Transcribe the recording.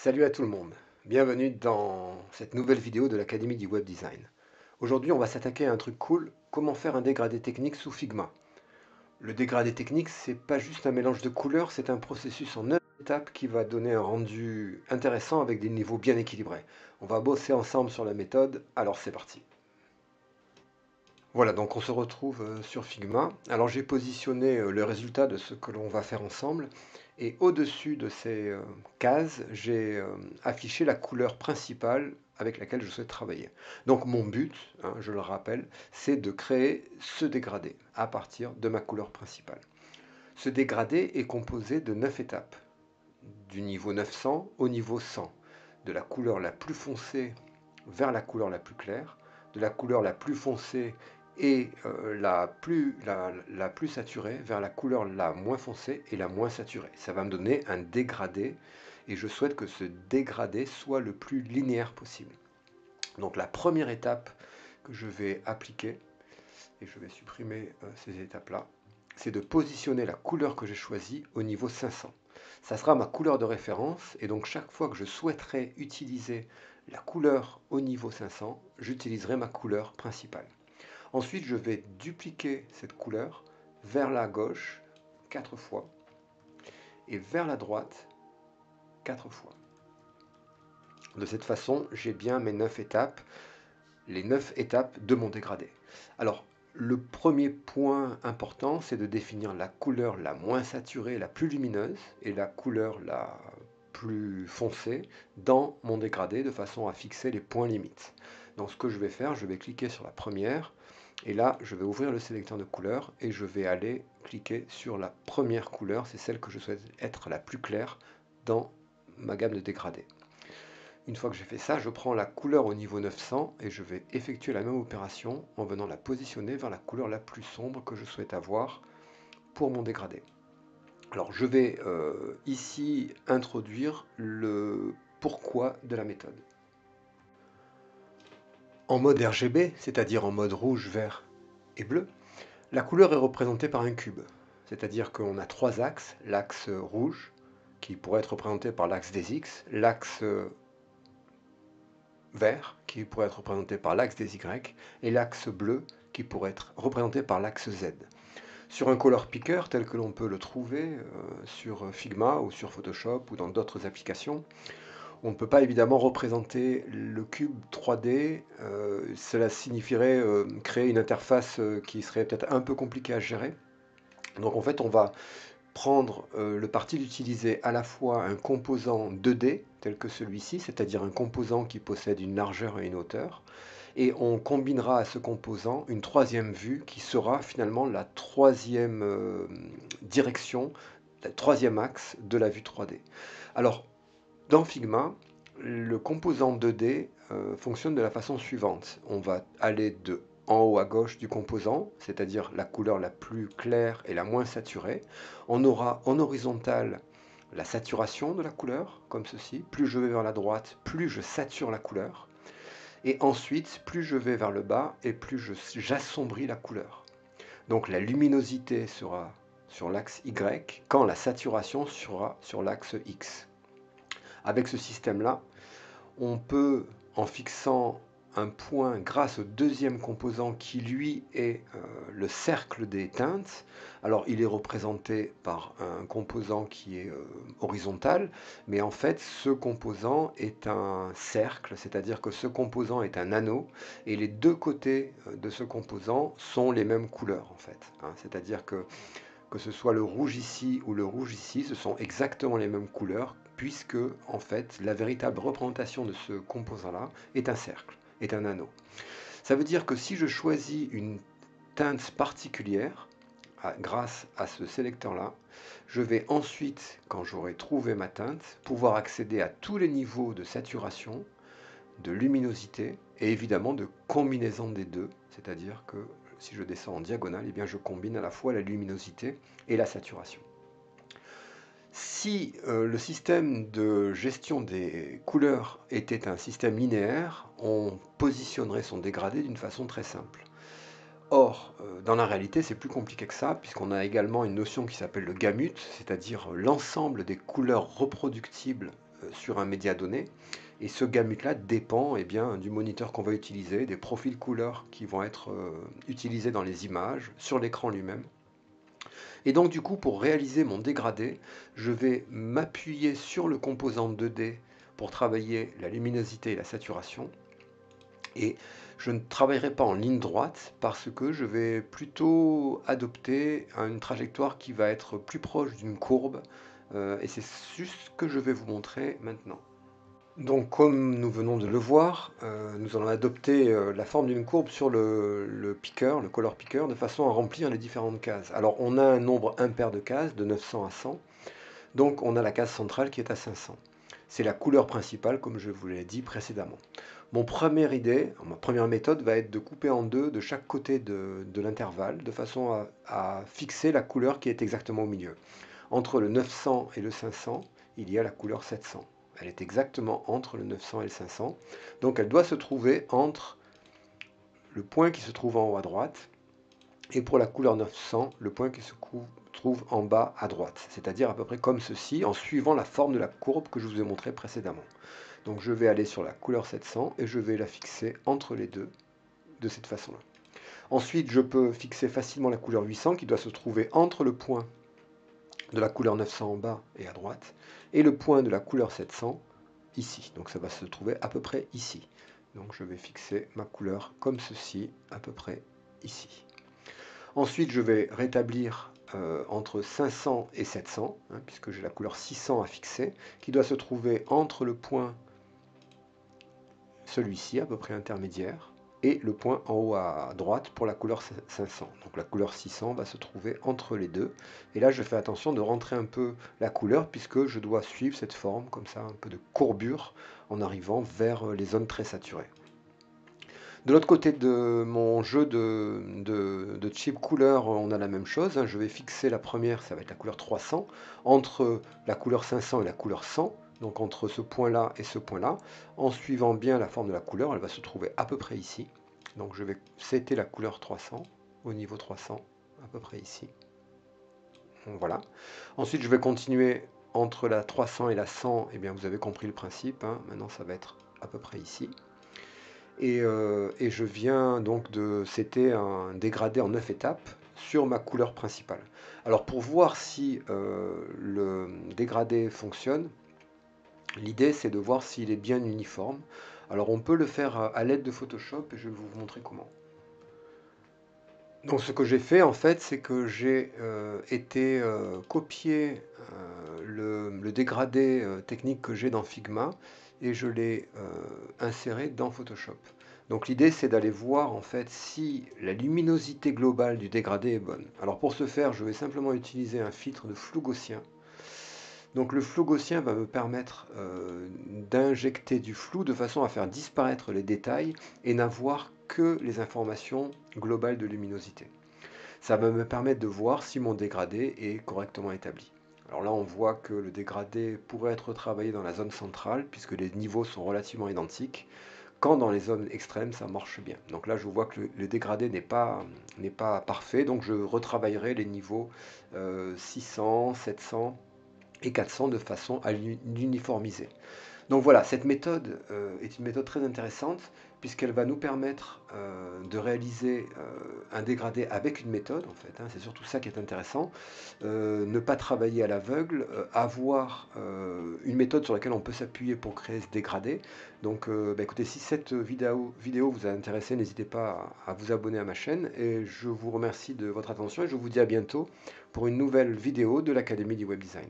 Salut à tout le monde, bienvenue dans cette nouvelle vidéo de l'Académie du Web Design. Aujourd'hui on va s'attaquer à un truc cool, comment faire un dégradé technique sous Figma. Le dégradé technique c'est pas juste un mélange de couleurs, c'est un processus en 9 étapes qui va donner un rendu intéressant avec des niveaux bien équilibrés. On va bosser ensemble sur la méthode, alors c'est parti. Voilà, donc on se retrouve sur Figma. Alors j'ai positionné le résultat de ce que l'on va faire ensemble. Et au-dessus de ces cases, j'ai affiché la couleur principale avec laquelle je souhaite travailler. Donc mon but, hein, je le rappelle, c'est de créer ce dégradé à partir de ma couleur principale. Ce dégradé est composé de 9 étapes, du niveau 900 au niveau 100, de la couleur la plus foncée vers la couleur la plus claire, de la couleur la plus foncée et la plus saturée vers la couleur la moins foncée et la moins saturée. Ça va me donner un dégradé et je souhaite que ce dégradé soit le plus linéaire possible. Donc la première étape que je vais appliquer, et je vais supprimer ces étapes-là, c'est de positionner la couleur que j'ai choisie au niveau 500. Ça sera ma couleur de référence et donc chaque fois que je souhaiterai utiliser la couleur au niveau 500, j'utiliserai ma couleur principale. Ensuite, je vais dupliquer cette couleur vers la gauche 4 fois et vers la droite 4 fois. De cette façon, j'ai bien mes 9 étapes, les 9 étapes de mon dégradé. Alors, le premier point important, c'est de définir la couleur la moins saturée, la plus lumineuse, et la couleur la plus foncée dans mon dégradé, de façon à fixer les points limites. Donc ce que je vais faire, je vais cliquer sur la première, et là, je vais ouvrir le sélecteur de couleurs, et je vais aller cliquer sur la première couleur, c'est celle que je souhaite être la plus claire dans ma gamme de dégradés. Une fois que j'ai fait ça, je prends la couleur au niveau 900 et je vais effectuer la même opération en venant la positionner vers la couleur la plus sombre que je souhaite avoir pour mon dégradé. Alors je vais ici introduire le pourquoi de la méthode. En mode RGB, c'est-à-dire en mode rouge, vert et bleu, la couleur est représentée par un cube. C'est-à-dire qu'on a trois axes, l'axe rouge qui pourrait être représenté par l'axe des X, l'axe vert, qui pourrait être représenté par l'axe des Y, et l'axe bleu, qui pourrait être représenté par l'axe Z. Sur un color picker, tel que l'on peut le trouver sur Figma ou sur Photoshop ou dans d'autres applications, on ne peut pas évidemment représenter le cube 3D. Cela signifierait créer une interface qui serait peut-être un peu compliquée à gérer. Donc en fait, on va prendre le parti d'utiliser à la fois un composant 2D, tel que celui-ci, c'est-à-dire un composant qui possède une largeur et une hauteur, et on combinera à ce composant une troisième vue qui sera finalement la troisième direction, le troisième axe de la vue 3D. Alors, dans Figma, le composant 2D fonctionne de la façon suivante. On va aller de en haut à gauche du composant, c'est-à-dire la couleur la plus claire et la moins saturée. On aura en horizontal la saturation de la couleur, comme ceci. Plus je vais vers la droite, plus je sature la couleur. Et ensuite, plus je vais vers le bas et plus j'assombris la couleur. Donc la luminosité sera sur l'axe Y, quand la saturation sera sur l'axe X. Avec ce système-là, on peut, en fixant un point grâce au deuxième composant qui lui est le cercle des teintes. Alors il est représenté par un composant qui est horizontal, mais en fait ce composant est un cercle, c'est-à-dire que ce composant est un anneau, et les deux côtés de ce composant sont les mêmes couleurs en fait. Hein. C'est-à-dire que ce soit le rouge ici ou le rouge ici, ce sont exactement les mêmes couleurs, puisque en fait la véritable représentation de ce composant-là est un cercle, est un anneau. Ça veut dire que si je choisis une teinte particulière, grâce à ce sélecteur-là, je vais ensuite, quand j'aurai trouvé ma teinte, pouvoir accéder à tous les niveaux de saturation, de luminosité et évidemment de combinaison des deux, c'est-à-dire que si je descends en diagonale, eh bien je combine à la fois la luminosité et la saturation. Si le système de gestion des couleurs était un système linéaire, on positionnerait son dégradé d'une façon très simple. Or, dans la réalité, c'est plus compliqué que ça, puisqu'on a également une notion qui s'appelle le gamut, c'est-à-dire l'ensemble des couleurs reproductibles sur un média donné. Et ce gamut-là dépend bien, du moniteur qu'on va utiliser, des profils couleurs qui vont être utilisés dans les images, sur l'écran lui-même. Et donc du coup, pour réaliser mon dégradé, je vais m'appuyer sur le composant 2D pour travailler la luminosité et la saturation. Et je ne travaillerai pas en ligne droite parce que je vais plutôt adopter une trajectoire qui va être plus proche d'une courbe. Et c'est juste ce que je vais vous montrer maintenant. Donc comme nous venons de le voir, nous allons adopter la forme d'une courbe sur le picker, le color picker, de façon à remplir les différentes cases. Alors on a un nombre impair de cases, de 900 à 100, donc on a la case centrale qui est à 500. C'est la couleur principale, comme je vous l'ai dit précédemment. Ma première méthode va être de couper en deux de chaque côté de l'intervalle, de façon à fixer la couleur qui est exactement au milieu. Entre le 900 et le 500, il y a la couleur 700. Elle est exactement entre le 900 et le 500. Donc elle doit se trouver entre le point qui se trouve en haut à droite et pour la couleur 900, le point qui se trouve en bas à droite. C'est-à-dire à peu près comme ceci, en suivant la forme de la courbe que je vous ai montré précédemment. Donc je vais aller sur la couleur 700 et je vais la fixer entre les deux de cette façon-là. Ensuite, je peux fixer facilement la couleur 800 qui doit se trouver entre le point de la couleur 900 en bas et à droite et le point de la couleur 700 ici. Donc ça va se trouver à peu près ici. Donc je vais fixer ma couleur comme ceci, à peu près ici. Ensuite, je vais rétablir entre 500 et 700, puisque j'ai la couleur 600 à fixer, qui doit se trouver entre le point, celui-ci, à peu près intermédiaire, et le point en haut à droite pour la couleur 500. Donc la couleur 600 va se trouver entre les deux. Et là, je fais attention de rentrer un peu la couleur, puisque je dois suivre cette forme, comme ça, un peu de courbure, en arrivant vers les zones très saturées. De l'autre côté de mon jeu de chip couleur, on a la même chose. Je vais fixer la première, ça va être la couleur 300, entre la couleur 500 et la couleur 100, donc entre ce point-là et ce point-là. En suivant bien la forme de la couleur, elle va se trouver à peu près ici. Donc je vais setter la couleur 300 au niveau 300, à peu près ici. Donc voilà. Ensuite, je vais continuer entre la 300 et la 100. Eh bien, vous avez compris le principe. Maintenant, ça va être à peu près ici. Et je viens donc de setter un dégradé en 9 étapes sur ma couleur principale. Alors pour voir si le dégradé fonctionne, l'idée c'est de voir s'il est bien uniforme. Alors on peut le faire à l'aide de Photoshop et je vais vous montrer comment. Donc ce que j'ai fait en fait, c'est que j'ai été copier le dégradé technique que j'ai dans Figma et je l'ai inséré dans Photoshop. Donc l'idée c'est d'aller voir en fait si la luminosité globale du dégradé est bonne. Alors pour ce faire, je vais simplement utiliser un filtre de flou gaussien. Donc le flou gaussien va me permettre d'injecter du flou de façon à faire disparaître les détails et n'avoir que les informations globales de luminosité. Ça va me permettre de voir si mon dégradé est correctement établi. Alors là, on voit que le dégradé pourrait être travaillé dans la zone centrale, puisque les niveaux sont relativement identiques, quand dans les zones extrêmes, ça marche bien. Donc là, je vois que le dégradé n'est pas parfait, donc je retravaillerai les niveaux 600, 700 et 400 de façon à l'uniformiser. Donc voilà, cette méthode est une méthode très intéressante puisqu'elle va nous permettre de réaliser un dégradé avec une méthode en fait, c'est surtout ça qui est intéressant, ne pas travailler à l'aveugle, avoir une méthode sur laquelle on peut s'appuyer pour créer ce dégradé. Donc écoutez, si cette vidéo vous a intéressé, n'hésitez pas à vous abonner à ma chaîne et je vous remercie de votre attention et je vous dis à bientôt pour une nouvelle vidéo de l'Académie du Web Design.